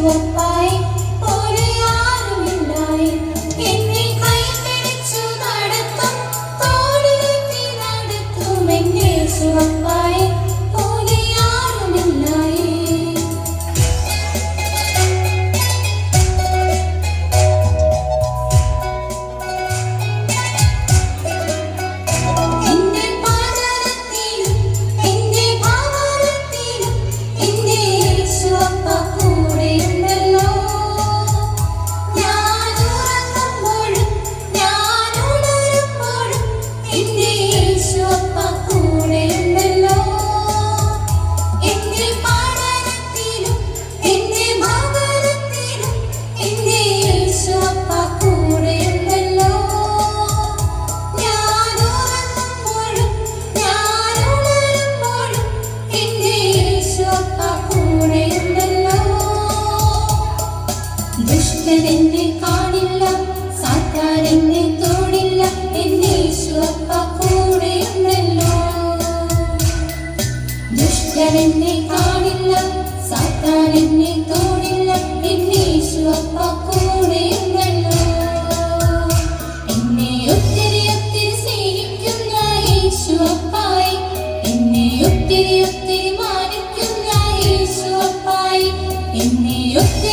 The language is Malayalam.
യേശുവപ്പായി പോലെ ആരുമില്ലായി. എന്നെ കൈപിടിച്ചു നടത്തും, തോളിലേറ്റി നടത്തും എൻ യേശുവപ്പായി പോലെ ആരുമില്ലായി. എന്റെ പാദത്തിലും എന്റെ ഭാവത്തിലും എന്റെ യേശുവപ്പ കൂടെയുണ്ടല്ലോ. ഞാൻ ഉറങ്ങുമ്പോഴും ഞാൻ ഉണരുമ്പോഴും എന്റെ യേശുവപ്പ കൂടെയുണ്ടല്ലോ. എന്റെ പഠനത്തിലും എന്റെ ഭവനത്തിലും എന്റെ യേശുവപ്പ കൂടെയുണ്ടല്ലോ. ഞാൻ ഉറങ്ങുമ്പോഴും ഞാൻ ഉണരുമ്പോഴും എന്റെ യേശുവപ്പ കൂടെയുണ്ടല്ലോ. ദുഷ്ടൻ എന്നെ കാണില്ല, സാത്താൻ എന്നെ തൊടില്ല, എന്റെ യേശുവപ്പ കൂടെയുണ്ടല്ലോ. ദുഷ്ടൻ എന്നെ കാണില്ല, സാത്താൻ എന്നെ തൊടില്ല, എന്റെ യേശുവപ്പ കൂടെയുണ്ടല്ലോ. എന്നെ ഒത്തിരി ഒത്തിരി സ്നേഹിക്കുന്ന യേശുവപ്പായി, എന്നെ ഒത്തിരി ഒത്തിരി മാനിക്കുന്ന യേശുവപ്പായി, എന്നെ ഒത്തിരി